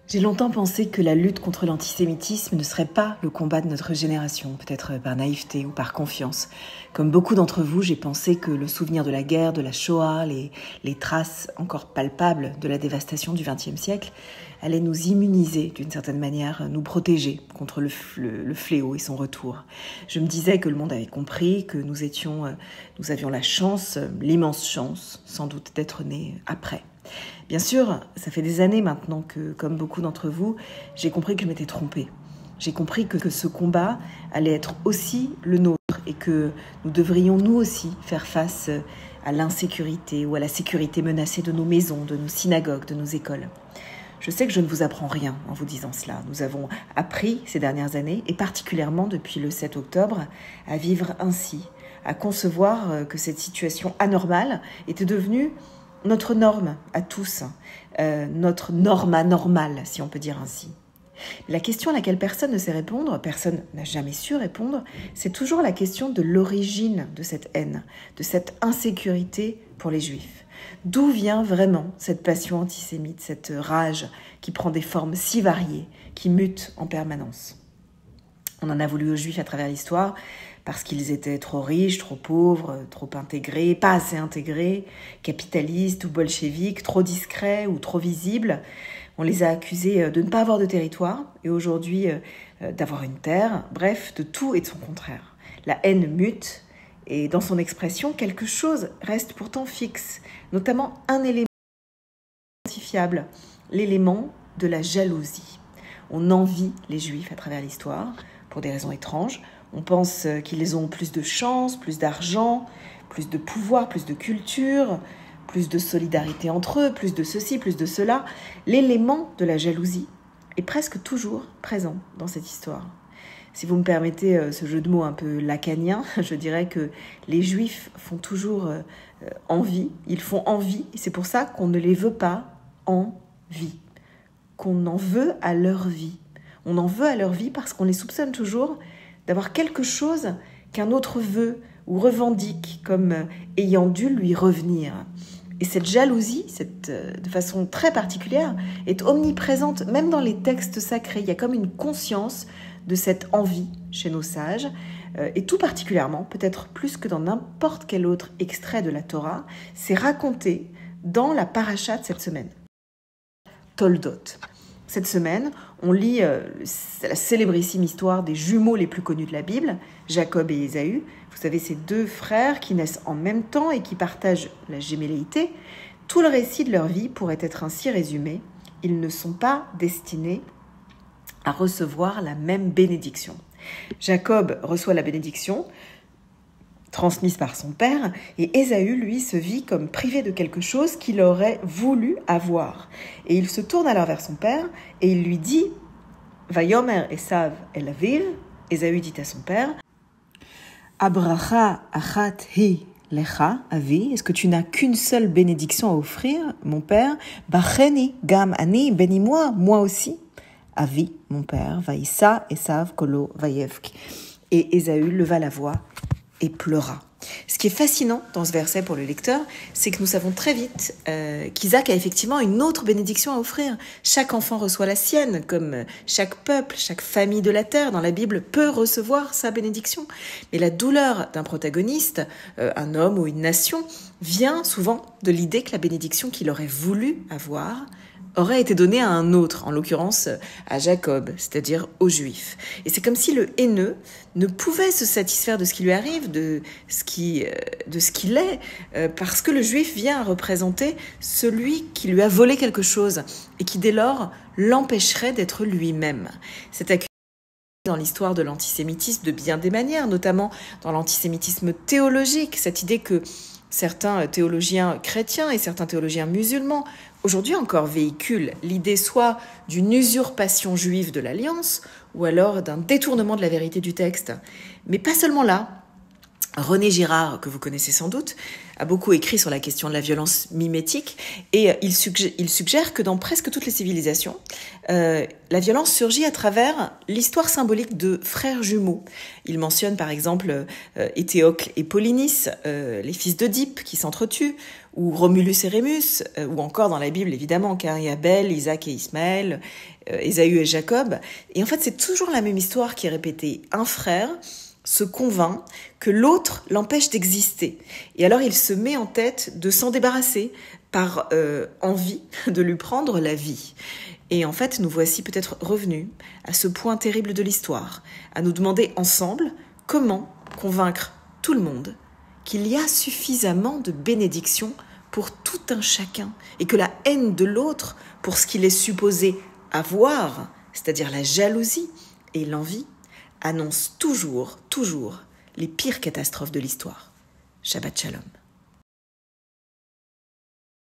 J'ai longtemps pensé que la lutte contre l'antisémitisme ne serait pas le combat de notre génération, peut-être par naïveté ou par confiance. Comme beaucoup d'entre vous, j'ai pensé que le souvenir de la guerre, de la Shoah, les traces encore palpables de la dévastation du XXe siècle allaient nous immuniser d'une certaine manière, nous protéger contre le fléau et son retour. Je me disais que le monde avait compris, que nous avions la chance, l'immense chance, sans doute, d'être nés après. Bien sûr, ça fait des années maintenant que, comme beaucoup d'entre vous, j'ai compris que je m'étais trompée. J'ai compris que ce combat allait être aussi le nôtre et que nous devrions nous aussi faire face à l'insécurité ou à la sécurité menacée de nos maisons, de nos synagogues, de nos écoles. Je sais que je ne vous apprends rien en vous disant cela. Nous avons appris ces dernières années, et particulièrement depuis le 7 octobre, à vivre ainsi, à concevoir que cette situation anormale était devenue notre norme à tous, notre norme anormale, si on peut dire ainsi. La question à laquelle personne ne sait répondre, personne n'a jamais su répondre, c'est toujours la question de l'origine de cette haine, de cette insécurité pour les Juifs. D'où vient vraiment cette passion antisémite, cette rage qui prend des formes si variées, qui mute en permanence? On en a voulu aux Juifs à travers l'histoire parce qu'ils étaient trop riches, trop pauvres, trop intégrés, pas assez intégrés, capitalistes ou bolcheviques, trop discrets ou trop visibles. On les a accusés de ne pas avoir de territoire et aujourd'hui d'avoir une terre, bref, de tout et de son contraire. La haine mute et dans son expression, quelque chose reste pourtant fixe, notamment un élément identifiable, l'élément de la jalousie. On envie les Juifs à travers l'histoire pour des raisons étranges. On pense qu'ils ont plus de chance, plus d'argent, plus de pouvoir, plus de culture, plus de solidarité entre eux, plus de ceci, plus de cela. L'élément de la jalousie est presque toujours présent dans cette histoire. Si vous me permettez ce jeu de mots un peu lacanien, je dirais que les Juifs font toujours envie. Ils font envie, et c'est pour ça qu'on ne les veut pas en vie, qu'on en veut à leur vie. On en veut à leur vie parce qu'on les soupçonne toujours d'avoir quelque chose qu'un autre veut ou revendique comme ayant dû lui revenir. Et cette jalousie, de façon très particulière, est omniprésente même dans les textes sacrés. Il y a comme une conscience de cette envie chez nos sages, et tout particulièrement, peut-être plus que dans n'importe quel autre extrait de la Torah, c'est raconté dans la paracha de cette semaine, Toldot. Cette semaine, on lit la célébrissime histoire des jumeaux les plus connus de la Bible, Jacob et Ésaü. Vous savez, ces deux frères qui naissent en même temps et qui partagent la gémelléité. Tout le récit de leur vie pourrait être ainsi résumé. Ils ne sont pas destinés à recevoir la même bénédiction. Jacob reçoit la bénédiction transmise par son père, et Ésaü, lui, se vit comme privé de quelque chose qu'il aurait voulu avoir. Et il se tourne alors vers son père, et il lui dit, Vayomer Esav el Aviv, Ésaü dit à son père, Abracha achat hi lecha, avi, est-ce que tu n'as qu'une seule bénédiction à offrir, mon père? Bacheni gam ani, bénis-moi, moi aussi. Avi, mon père, vaïssa Esav kolo vayevk. Et Ésaü leva la voix et pleura. Ce qui est fascinant dans ce verset pour le lecteur, c'est que nous savons très vite qu'Isaac a effectivement une autre bénédiction à offrir. Chaque enfant reçoit la sienne, comme chaque peuple, chaque famille de la terre dans la Bible peut recevoir sa bénédiction. Mais la douleur d'un protagoniste, un homme ou une nation, vient souvent de l'idée que la bénédiction qu'il aurait voulu avoir aurait été donnée à un autre, en l'occurrence à Jacob, c'est-à-dire aux Juifs. Et c'est comme si le haineux ne pouvait se satisfaire de ce qui lui arrive, de ce qu'il est, parce que le Juif vient représenter celui qui lui a volé quelque chose et qui dès lors l'empêcherait d'être lui-même. Cette accusation dans l'histoire de l'antisémitisme de bien des manières, notamment dans l'antisémitisme théologique, cette idée que certains théologiens chrétiens et certains théologiens musulmans aujourd'hui encore véhiculent l'idée soit d'une usurpation juive de l'Alliance ou alors d'un détournement de la vérité du texte. Mais pas seulement là. René Girard, que vous connaissez sans doute, a beaucoup écrit sur la question de la violence mimétique et il suggère que dans presque toutes les civilisations, la violence surgit à travers l'histoire symbolique de frères jumeaux. Il mentionne par exemple Éthéocle et Polynice, les fils d'Oedipe qui s'entretuent, ou Romulus et Rémus, ou encore dans la Bible évidemment Caïn et Abel, Isaac et Ismaël, Ésaü et Jacob. Et en fait c'est toujours la même histoire qui est répétée. Un frère se convainc que l'autre l'empêche d'exister. Et alors il se met en tête de s'en débarrasser par envie de lui prendre la vie. Et en fait, nous voici peut-être revenus à ce point terrible de l'histoire, à nous demander ensemble comment convaincre tout le monde qu'il y a suffisamment de bénédiction pour tout un chacun et que la haine de l'autre pour ce qu'il est supposé avoir, c'est-à-dire la jalousie et l'envie, annonce toujours les pires catastrophes de l'histoire. Shabbat Shalom.